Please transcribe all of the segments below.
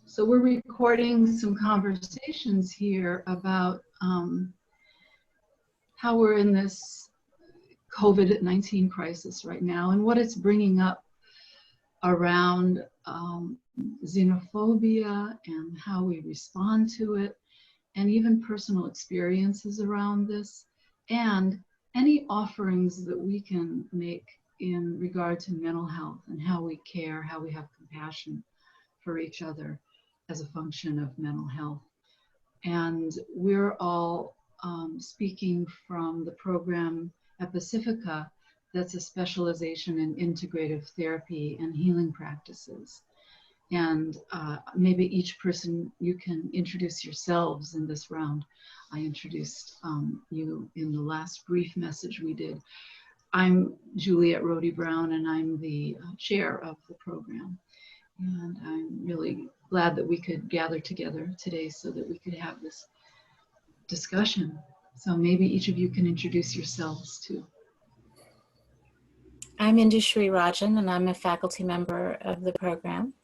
So we're recording some conversations here about how we're in this COVID-19 crisis right now and what it's bringing up around xenophobia and how we respond to it, and even personal experiences around this, and any offerings that we can make in regard to mental health and how we care, how we have compassion for each other as a function of mental health. And we're all speaking from the program at Pacifica, that's a specialization in integrative therapy and healing practices. And maybe each person, you can introduce yourselves in this round. I introduced you in the last brief message we did. I'm Juliet Rhodey Brown, and I'm the chair of the program. And I'm really glad that we could gather together today so that we could have this discussion. So maybe each of you can introduce yourselves too. I'm Indushree Rajan, and I'm a faculty member of the program.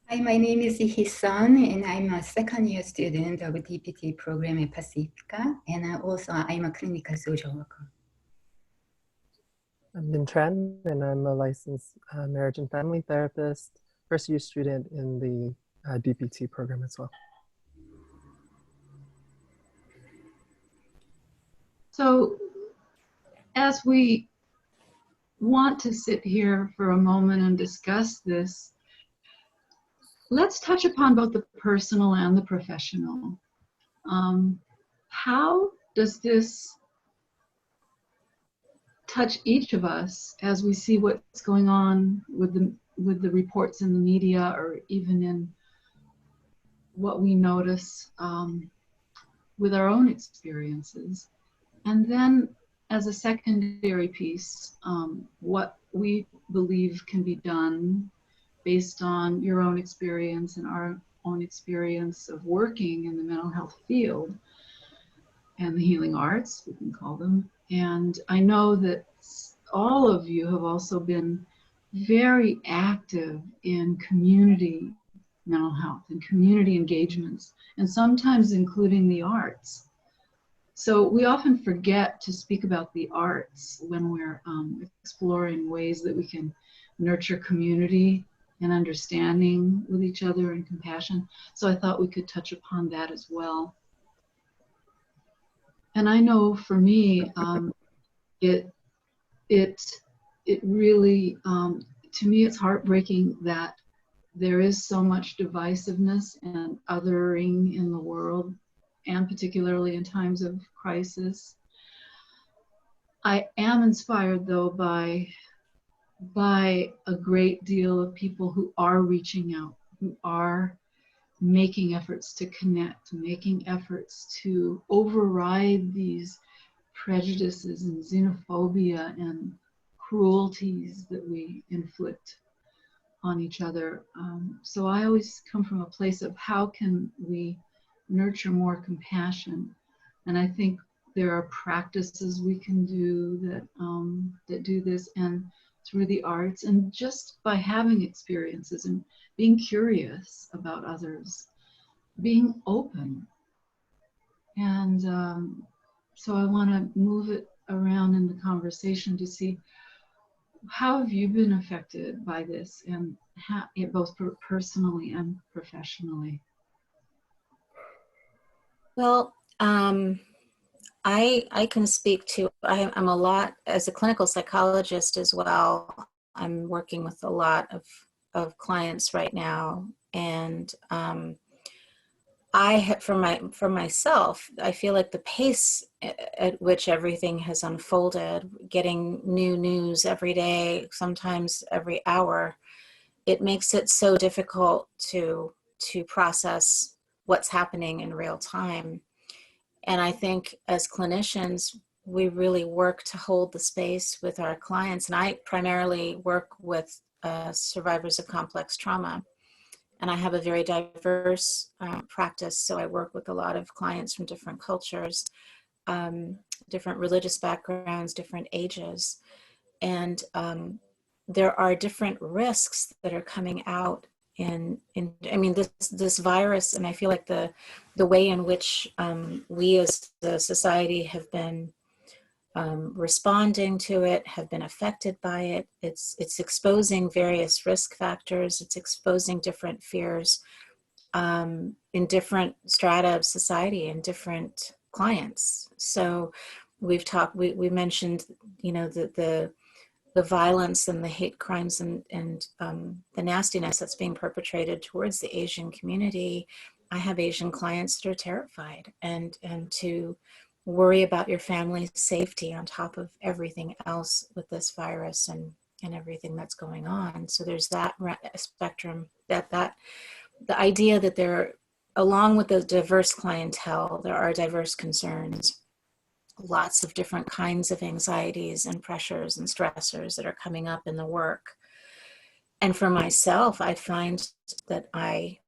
Hi, my name is Hisan, and I'm a second-year student of the DPT program at Pacifica, and I'm a clinical social worker. I'm Bin Tran, and I'm a licensed marriage and family therapist, first-year student in the DPT program as well. So as we want to sit here for a moment and discuss this, let's touch upon both the personal and the professional. How does this touch each of us as we see what's going on with the reports in the media, or even in what we notice with our own experiences? And then as a secondary piece, what we believe can be done based on your own experience and our own experience of working in the mental health field and the healing arts, we can call them. And I know that all of you have also been very active in community mental health and community engagements, and sometimes including the arts. So we often forget to speak about the arts when we're exploring ways that we can nurture community and understanding with each other and compassion. So I thought we could touch upon that as well. And I know for me, it really, to me, it's heartbreaking that there is so much divisiveness and othering in the world, and particularly in times of crisis. I am inspired, though, by a great deal of people who are reaching out, who are making efforts to connect, making efforts to override these prejudices and xenophobia and cruelties that we inflict on each other. So I always come from a place of how can we nurture more compassion, and I think there are practices we can do that do this, and through the arts, and just by having experiences and being curious about others, being open. And so I want to move it around in the conversation to see, how have you been affected by this, and how, both personally and professionally? Well, I can speak to, I'm a lot, as a clinical psychologist as well, I'm working with a lot of clients right now. And for myself, I feel like the pace at which everything has unfolded, getting new news every day, sometimes every hour, it makes it so difficult to process what's happening in real time. And I think as clinicians, we really work to hold the space with our clients. And I primarily work with survivors of complex trauma. And I have a very diverse practice. So I work with a lot of clients from different cultures, different religious backgrounds, different ages. And there are different risks that are coming out in I mean, this virus, and I feel like the way in which we as the society have been responding to it, have been affected by it. It's exposing various risk factors. It's exposing different fears in different strata of society and different clients. So we mentioned, you know, the violence and the hate crimes and the nastiness that's being perpetrated towards the Asian community. I have Asian clients that are terrified and to worry about your family's safety on top of everything else with this virus and everything that's going on. So there's that spectrum, that the idea that there, along with the diverse clientele, there are diverse concerns, lots of different kinds of anxieties and pressures and stressors that are coming up in the work. And for myself, I find that I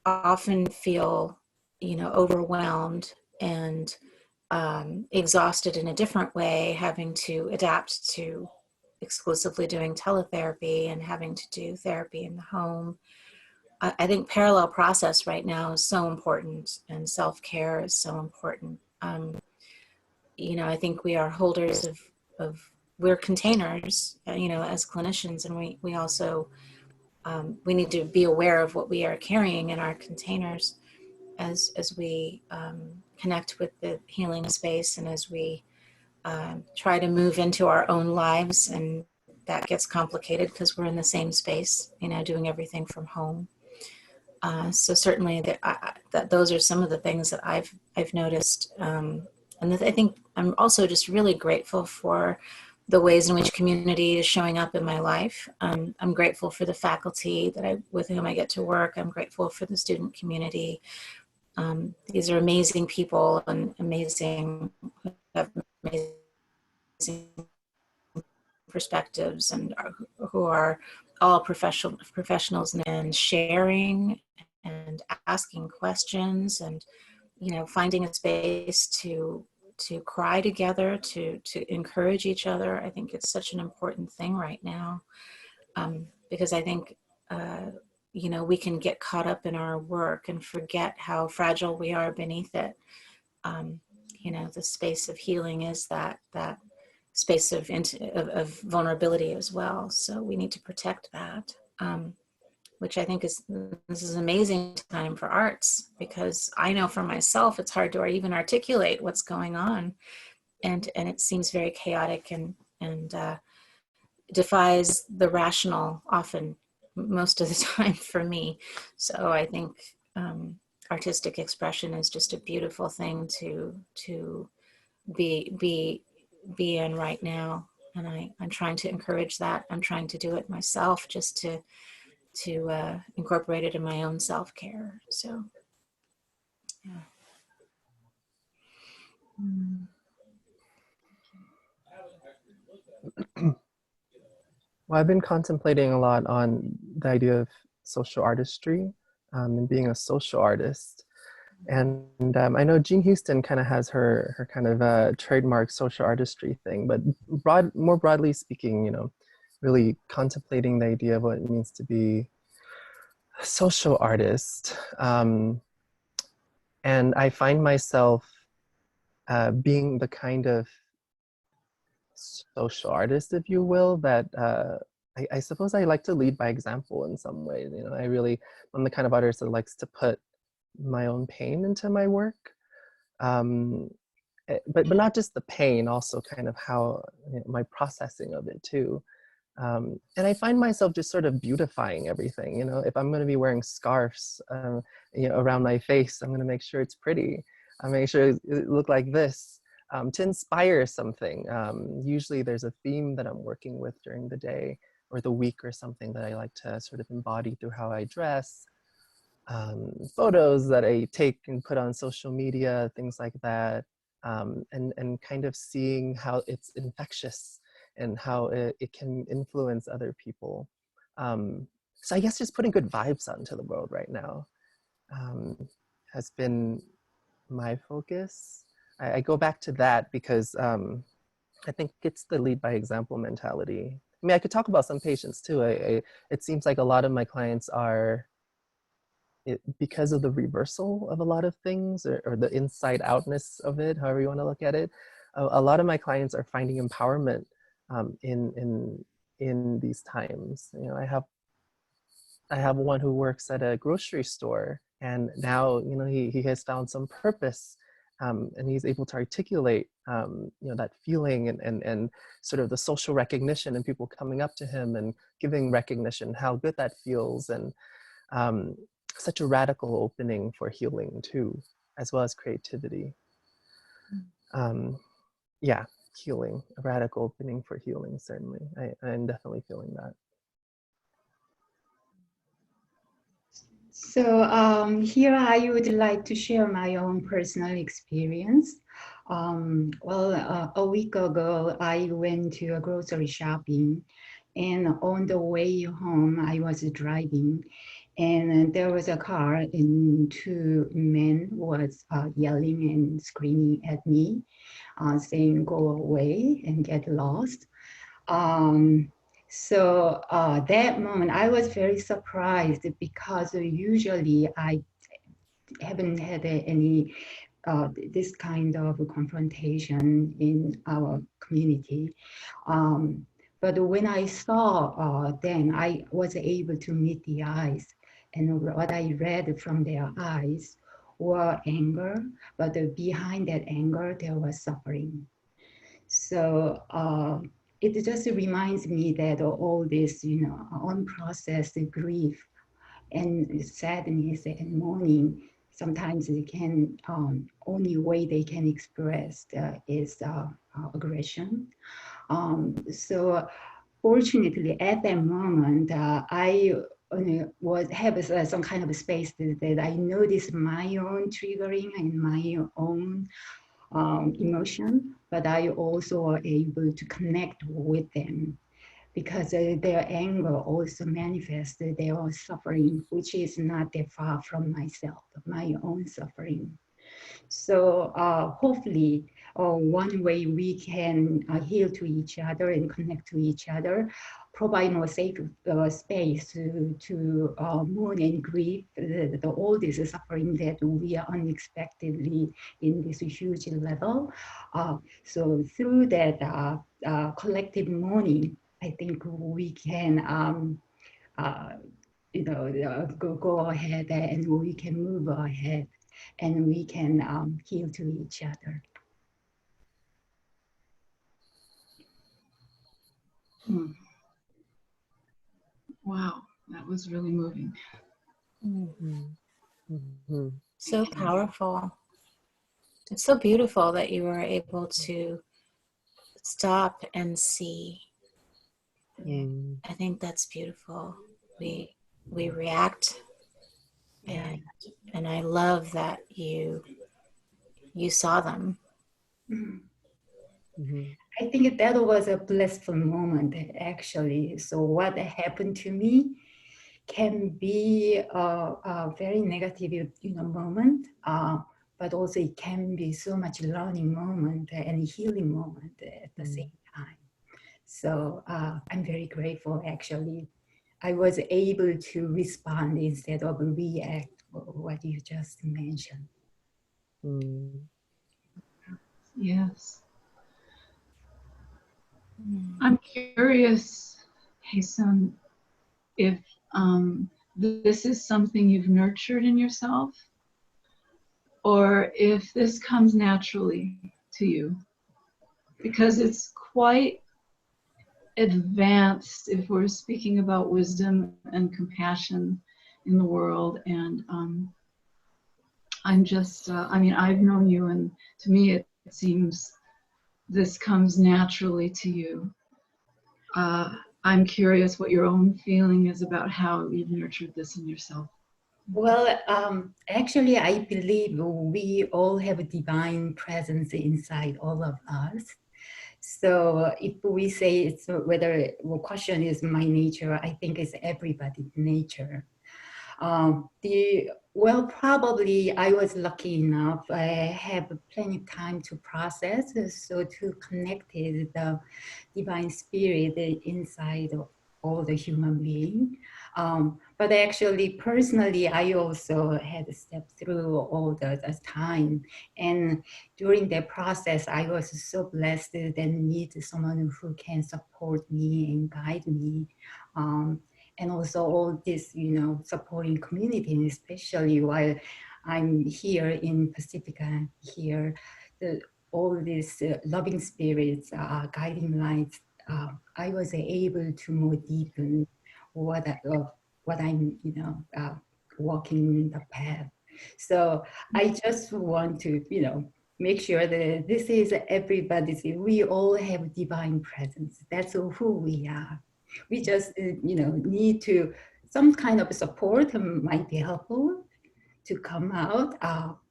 often feel, you know, overwhelmed and exhausted in a different way, having to adapt to exclusively doing teletherapy and having to do therapy in the home. I think parallel process right now is so important, and self-care is so important. You know, I think we are holders of we're containers, you know, as clinicians, and we also, we need to be aware of what we are carrying in our containers as we connect with the healing space, and as we try to move into our own lives. And that gets complicated because we're in the same space, you know, doing everything from home. So certainly that those are some of the things that I've noticed. And I think I'm also just really grateful for the ways in which community is showing up in my life. I'm grateful for the faculty with whom I get to work. I'm grateful for the student community. These are amazing people and have amazing perspectives, and who are all professionals, and sharing and asking questions, and, you know, finding a space to cry together, to encourage each other. I think it's such an important thing right now, because I think you know, we can get caught up in our work and forget how fragile we are beneath it. You know, the space of healing is that space of vulnerability as well. So we need to protect that, which I think this is an amazing time for arts, because I know for myself, it's hard to even articulate what's going on. And it seems very chaotic and defies the rational often, most of the time for me. So I think artistic expression is just a beautiful thing to be in right now, and I'm trying to encourage that. I'm trying to do it myself, just to incorporate it in my own self-care. So yeah. Well, I've been contemplating a lot on the idea of social artistry and being a social artist. And I know Jean Houston kind of has her kind of trademark social artistry thing, but more broadly speaking, you know, really contemplating the idea of what it means to be a social artist. And I find myself being the kind of social artist, if you will, that I suppose I like to lead by example in some ways. You know, I'm the kind of artist that likes to put my own pain into my work, but not just the pain, also kind of how, you know, my processing of it too. And I find myself just sort of beautifying everything. You know, if I'm going to be wearing scarves, you know, around my face, I'm going to make sure it's pretty. I make sure it look like this. To inspire something. Usually there's a theme that I'm working with during the day or the week or something that I like to sort of embody through how I dress, photos that I take and put on social media, things like that, and kind of seeing how it's infectious and how it can influence other people. So I guess just putting good vibes out into the world right now has been my focus. I go back to that because I think it's the lead by example mentality. I mean, I could talk about some patients too. It seems like a lot of my clients are, because of the reversal of a lot of things, or the inside outness of it, however you want to look at it, a lot of my clients are finding empowerment in these times. You know, I have one who works at a grocery store, and now, you know, he has found some purpose, and he's able to articulate, you know, that feeling and sort of the social recognition and people coming up to him and giving recognition, how good that feels, and such a radical opening for healing too, as well as creativity. Yeah, healing, a radical opening for healing, certainly. I'm definitely feeling that. So here I would like to share my own personal experience. A week ago, I went to a grocery shopping, and on the way home, I was driving, and there was a car, and two men was yelling and screaming at me, saying, "Go away and get lost." That moment, I was very surprised because usually I haven't had any this kind of confrontation in our community. But when I saw them, I was able to meet the eyes, and what I read from their eyes were anger, but behind that anger, there was suffering. So it just reminds me that all this, you know, unprocessed grief and sadness and mourning, sometimes they can, only way they can express is aggression. So fortunately, at that moment, I have some kind of space that I noticed my own triggering and my own emotion, but I also are able to connect with them because their anger also manifests their suffering, which is not that far from myself, my own suffering. So hopefully, one way we can heal to each other and connect to each other, provide more safe space to mourn and grieve all this suffering that we are unexpectedly in this huge level. So through that collective mourning, I think we can go ahead and we can move ahead and we can heal to each other. Wow, that was really moving. So powerful. It's so beautiful that you were able to stop and see. I think that's beautiful. We react, and I love that you saw them. I think that was a blissful moment, actually. So what happened to me can be a very negative, moment, but also it can be so much learning moment and healing moment at the same time. So I'm very grateful, actually. I was able to respond instead of react, what you just mentioned. Yes. I'm curious, Hae-sun, if this is something you've nurtured in yourself, or if this comes naturally to you, because it's quite advanced if we're speaking about wisdom and compassion in the world. And I'm just, I've known you, and to me it seems this comes naturally to you. I'm curious what your own feeling is about how you've nurtured this in yourself. Well, actually, I believe we all have a divine presence inside all of us. So if we say it's whether question is my nature, I think it's everybody's nature. Well, probably I was lucky enough. I have plenty of time to process, so to connect with the divine spirit inside of all the human being. But actually, personally, I also had to step through all the time. And during that process, I was so blessed and need someone who can support me and guide me. And also all this, supporting community, and especially while I'm here in Pacifica here, all these loving spirits, guiding lights, I was able to more deepen what I'm, walking the path. So I just want to, make sure that this is everybody's, we all have divine presence. That's who we are. We just, need to, some kind of support might be helpful to come out,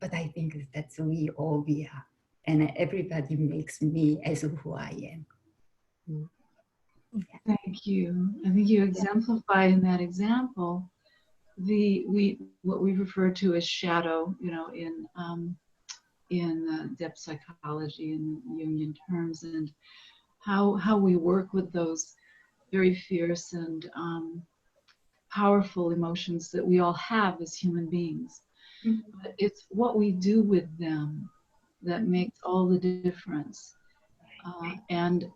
but I think that's we all we are. And everybody makes me as who I am. Thank you. I think you exemplify in that example what we refer to as shadow, in depth psychology and Jungian terms, and how we work with those very fierce and powerful emotions that we all have as human beings. Mm-hmm. But it's what we do with them that makes all the difference, and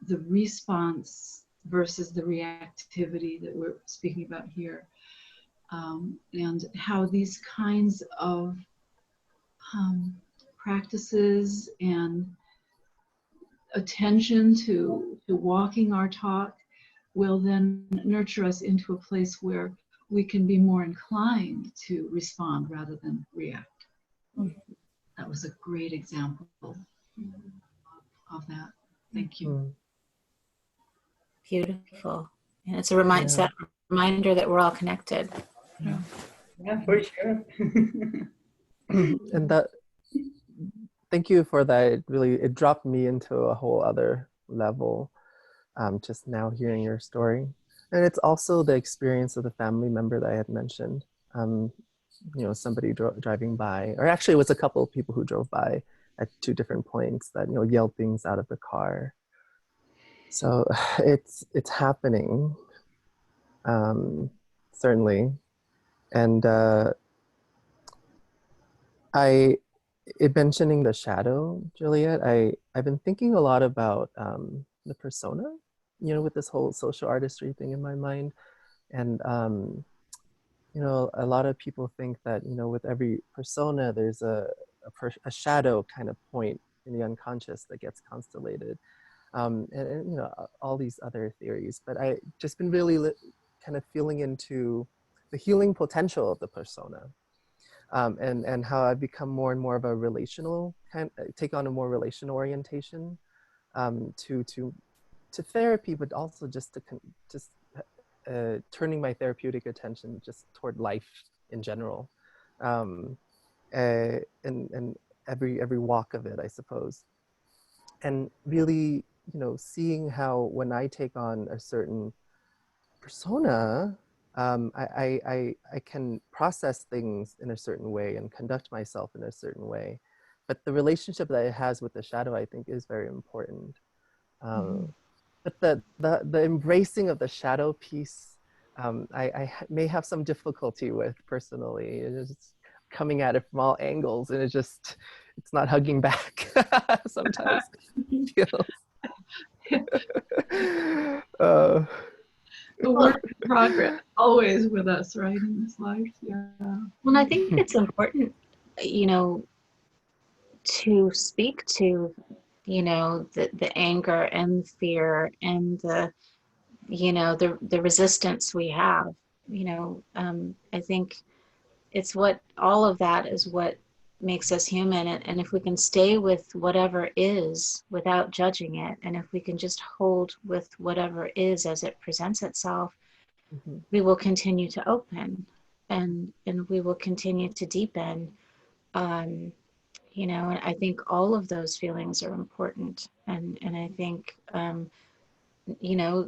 the response versus the reactivity that we're speaking about here, and how these kinds of practices and attention to walking our talk will then nurture us into a place where we can be more inclined to respond rather than react. That was a great example of that. Thank you. Beautiful. And it's a reminder that we're all connected. Yeah, for sure. And that, thank you for that. It dropped me into a whole other level, just now hearing your story. And it's also the experience of the family member that I had mentioned. Somebody driving by, or actually it was a couple of people who drove by at two different points that, yelled things out of the car. So it's happening, certainly. And mentioning the shadow, Juliet, I've been thinking a lot about the persona, with this whole social artistry thing in my mind. And, a lot of people think that, with every persona, there's a shadow kind of point in the unconscious that gets constellated. And all these other theories. But I just been really kind of feeling into the healing potential of the persona. And how I've become more and more of a relational take on a more relational orientation to therapy, but also just turning my therapeutic attention just toward life in general, and every walk of it, I suppose, and really, seeing how when I take on a certain persona, I can process things in a certain way and conduct myself in a certain way. But the relationship that it has with the shadow, I think, is very important. But the embracing of the shadow piece, I may have some difficulty with personally. It's coming at it from all angles, and it's not hugging back sometimes. A work in progress, always with us, right, in this life. Yeah. Well, I think it's important, to speak to, the anger and fear and the resistance we have. I think it's all of that is what makes us human. And if we can stay with whatever is without judging it, and if we can just hold with whatever is as it presents itself, we will continue to open and we will continue to deepen. And I think all of those feelings are important. And I think,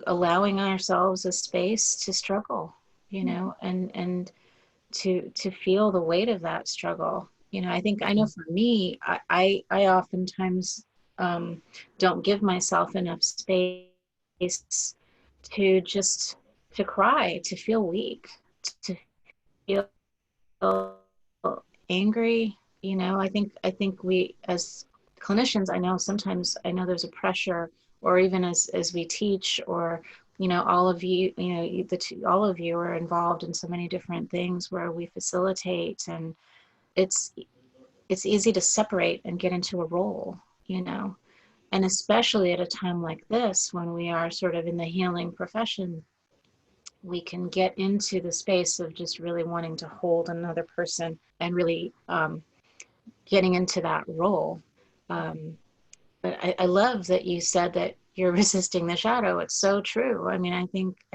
allowing ourselves a space to struggle you know, and to feel the weight of that struggle. You know, I know for me, I oftentimes don't give myself enough space to just to cry, to feel weak, to feel angry. You know, I think we as clinicians, I know there's a pressure, or even as we teach, or you know, all of you, you know, all of you are involved in so many different things where we facilitate, and it's easy to separate and get into a role, you know, and especially at a time like this when we are sort of in the healing profession, we can get into the space of just really wanting to hold another person and really getting into that role. But I love that you said that you're resisting the shadow. It's so true. I mean, I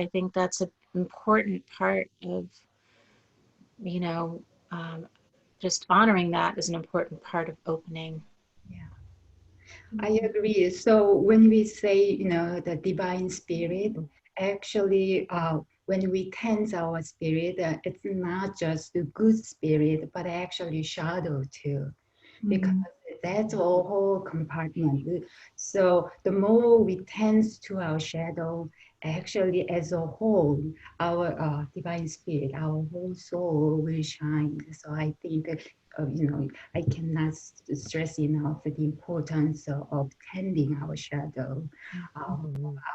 think that's an important part of, you know, just honoring that is an important part of opening. Yeah, I agree. So when we say, you know, the divine spirit, actually, when we tense our spirit, it's not just the good spirit, but actually shadow too, because that's a whole compartment. So the more we tense to our shadow, actually as a whole, our divine spirit, our whole soul will shine. So I think, you know, I cannot stress enough the importance of tending our shadow, our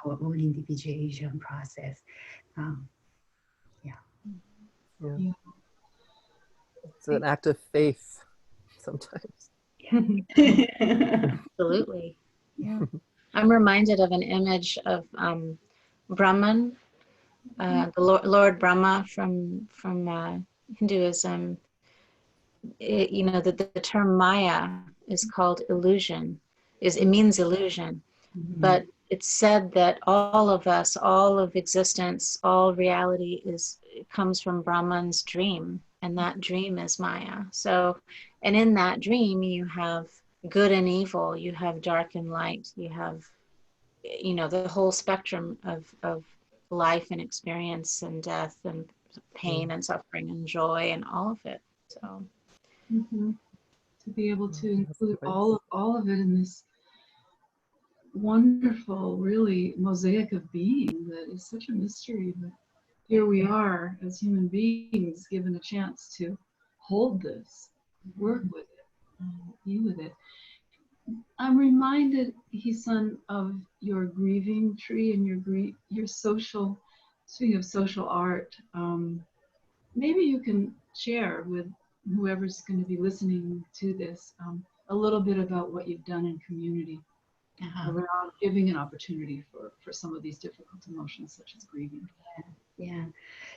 own individuation process. Um, yeah. Yeah. It's an act of faith sometimes. Absolutely. Yeah. I'm reminded of an image of Brahman, the Lord Brahma from Hinduism. You know, the term Maya is called illusion. It means illusion, but it's said that all of us, all of existence, all reality comes from Brahman's dream, and that dream is Maya. So, and in that dream, you have good and evil, you have dark and light, you have, you know, the whole spectrum of life and experience and death and pain and suffering and joy and all of it. So to be able to include all of it in this wonderful, really mosaic of being that is such a mystery. But here we are as human beings given a chance to hold this, work with it, be with it. I'm reminded, Hisan, of your grieving tree and your social, speaking of social art. Maybe you can share with whoever's going to be listening to this a little bit about what you've done in community around giving an opportunity for some of these difficult emotions, such as grieving. Yeah.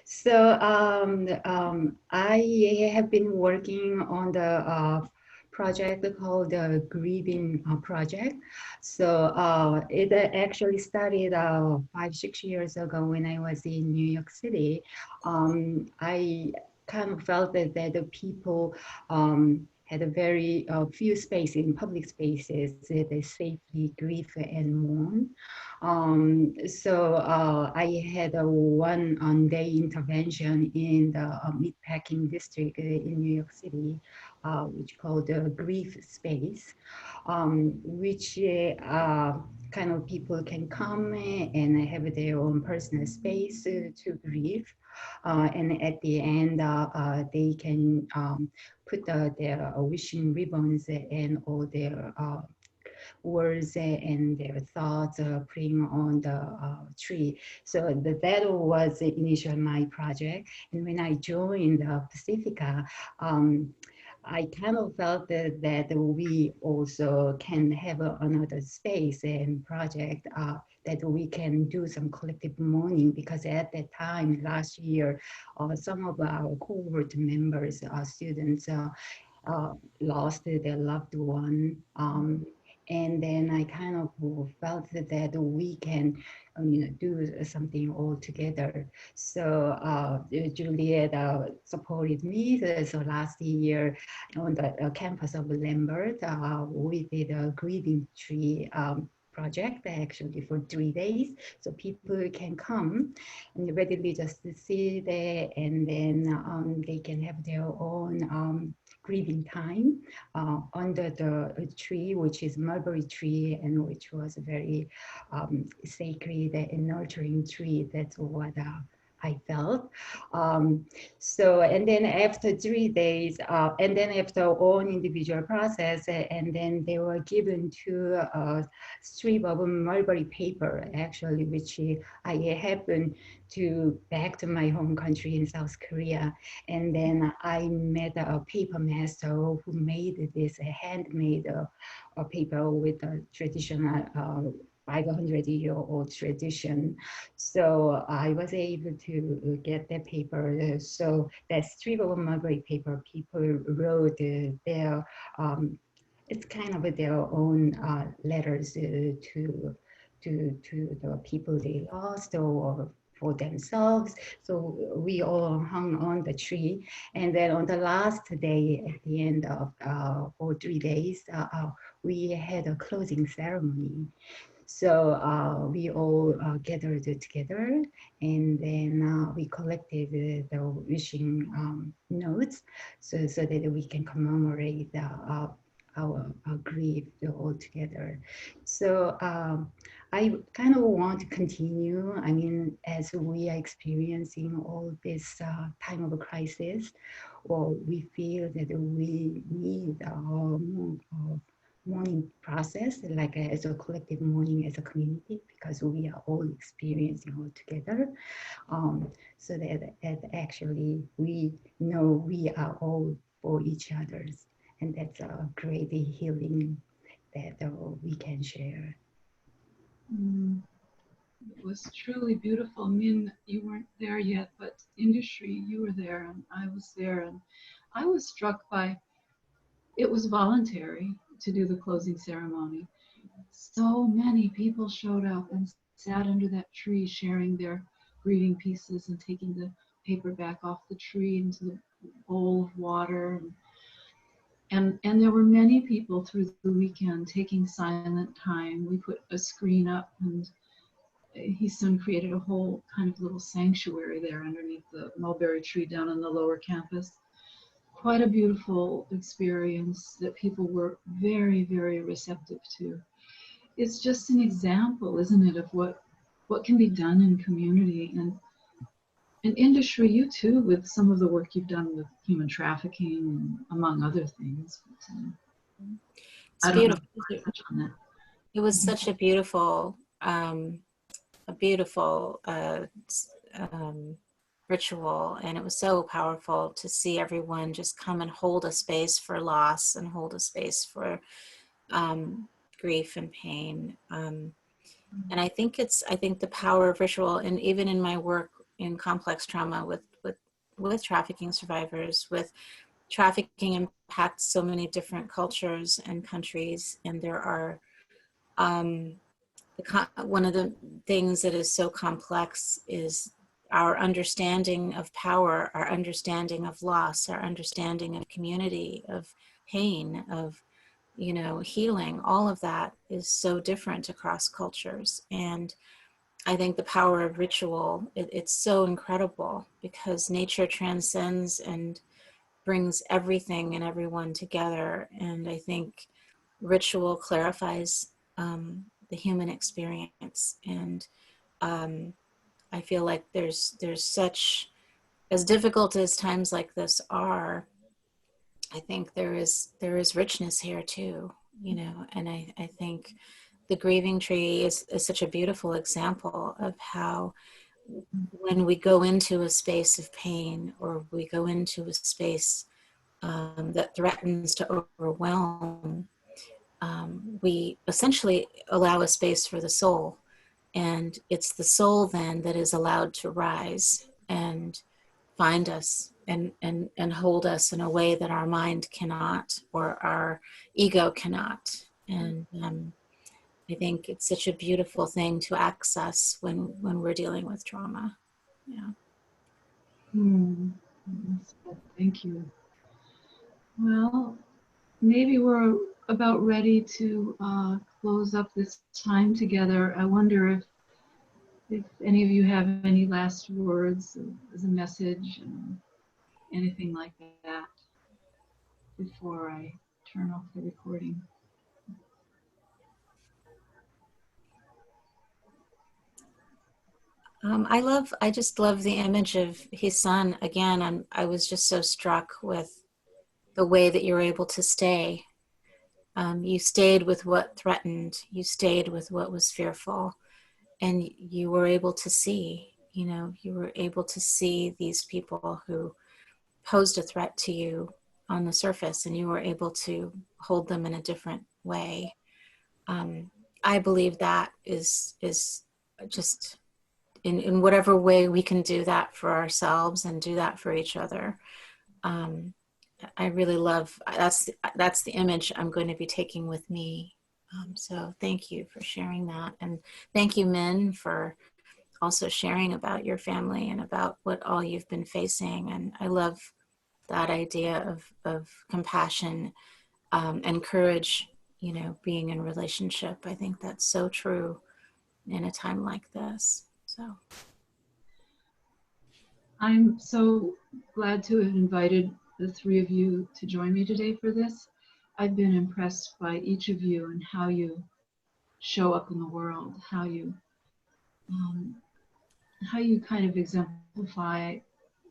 So I have been working on the project called the Grieving Project. So it actually started 5-6 years ago when I was in New York City. I kind of felt that the people had a very few spaces in public spaces that they safely grieve and mourn. So I had a one-day intervention in the meatpacking district in New York City, which called the Grief Space, which kind of people can come and have their own personal space to grieve. And at the end, they can put their wishing ribbons and all their words and their thoughts putting on the tree. So that was initially my project. And when I joined Pacifica, I kind of felt that we also can have another space and project that we can do some collective mourning, because at that time last year, some of our cohort members, students, lost their loved one. And then I kind of felt that we can do something all together. So Juliet supported me. So last year on the campus of Lambert, we did a grieving tree project actually for 3 days. So people can come and readily just sit there, and then they can have their own grieving time under the tree, which is mulberry tree, and which was a very sacred and nurturing tree. That's what I felt. So, and then after 3 days, and then after own individual process, and then they were given to a strip of mulberry paper, actually, which I happened to back to my home country in South Korea. And then I met a paper master who made this handmade paper with a traditional 500-year-old tradition. So I was able to get that paper. So that strip of mulberry paper, people wrote their, it's kind of their own letters to the people they lost or for themselves. So we all hung on the tree. And then on the last day, at the end of all 3 days, we had a closing ceremony. So we all gathered together, and then we collected the wishing notes so that we can commemorate our grief all together. So I kind of want to continue. I mean, as we are experiencing all this time of a crisis, or we feel that we need mourning process, like as a collective mourning as a community, because we are all experiencing all together. So that actually we know we are all for each other's, and that's a great healing that we can share. It was truly beautiful. Min, you weren't there yet, but industry, you were there, and I was there, and I was struck by, it was voluntary to do the closing ceremony. So many people showed up and sat under that tree sharing their grieving pieces and taking the paper back off the tree into the bowl of water. And there were many people through the weekend taking silent time. We put a screen up, and his son created a whole kind of little sanctuary there underneath the mulberry tree down on the lower campus. Quite a beautiful experience that people were very, very receptive to. It's just an example, isn't it, of what can be done in community. And in industry, you too, with some of the work you've done with human trafficking, among other things. But, It's I don't know beautiful. if I touch on that. It was such a beautiful ritual, and it was so powerful to see everyone just come and hold a space for loss and hold a space for grief and pain. And I think the power of ritual, and even in my work in complex trauma with trafficking survivors, with trafficking impacts so many different cultures and countries, and there are one of the things that is so complex is our understanding of power, our understanding of loss, our understanding of community, of pain, of healing. All of that is so different across cultures. And I think the power of ritual, it's so incredible, because nature transcends and brings everything and everyone together. And I think ritual clarifies the human experience. And I feel like there's such, as difficult as times like this are, I think there is richness here too, and I think the grieving tree is such a beautiful example of how, when we go into a space of pain, or we go into a space that threatens to overwhelm, we essentially allow a space for the soul. And it's the soul then that is allowed to rise and find us and hold us in a way that our mind cannot, or our ego cannot. And I think it's such a beautiful thing to access when we're dealing with trauma. Yeah. Thank you. Well, maybe we're about ready to close up this time together. I wonder if any of you have any last words as a message and anything like that before I turn off the recording. I just love the image of his son. Again, I was just so struck with the way that you were able to stay. You stayed with what threatened, you stayed with what was fearful, and you were able to see, you were able to see these people who posed a threat to you on the surface, and you were able to hold them in a different way. I believe that is just in whatever way we can do that for ourselves and do that for each other. I really love, that's the image I'm going to be taking with me. So thank you for sharing that. And thank you, Min, for also sharing about your family and about what all you've been facing. And I love that idea of compassion and courage, being in relationship. I think that's so true in a time like this. So I'm so glad to have invited the three of you to join me today for this. I've been impressed by each of you and how you show up in the world, how you kind of exemplify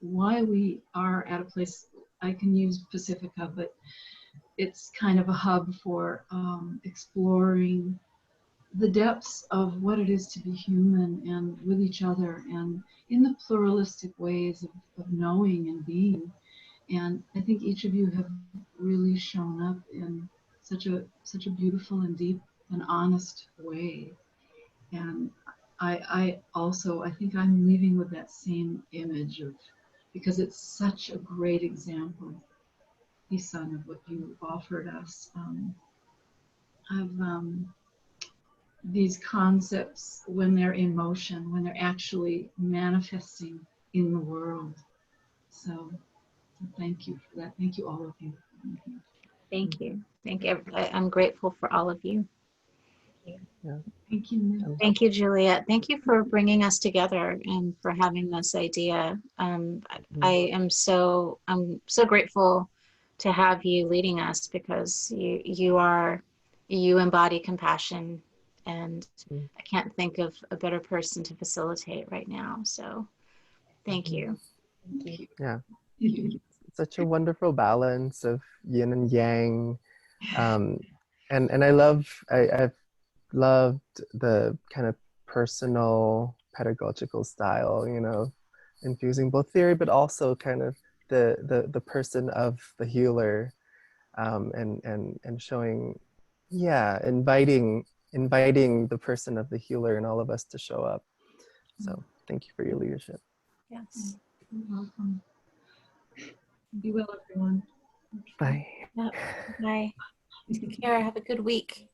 why we are at a place. I can use Pacifica, but it's kind of a hub for exploring the depths of what it is to be human and with each other and in the pluralistic ways of knowing and being. And I think each of you have really shown up in such a beautiful and deep and honest way. And I also, I think I'm leaving with that same image of, because it's such a great example, Isan, of what you offered us, of these concepts when they're in motion, when they're actually manifesting in the world. So thank you for that. Thank you, all of you. thank you. I'm grateful for all of you. Yeah. Thank you. Thank you, Juliet. Thank you for bringing us together and for having this idea. I'm so grateful to have you leading us, because you embody compassion, and I can't think of a better person to facilitate right now. So thank you. Thank you. Yeah. Such a wonderful balance of yin and yang. And I've loved the kind of personal pedagogical style, infusing both theory, but also kind of the person of the healer, and showing, inviting the person of the healer in all of us to show up. So thank you for your leadership. Yes. You're welcome. Be well, everyone. Bye. Yep. Bye. Take care. Have a good week.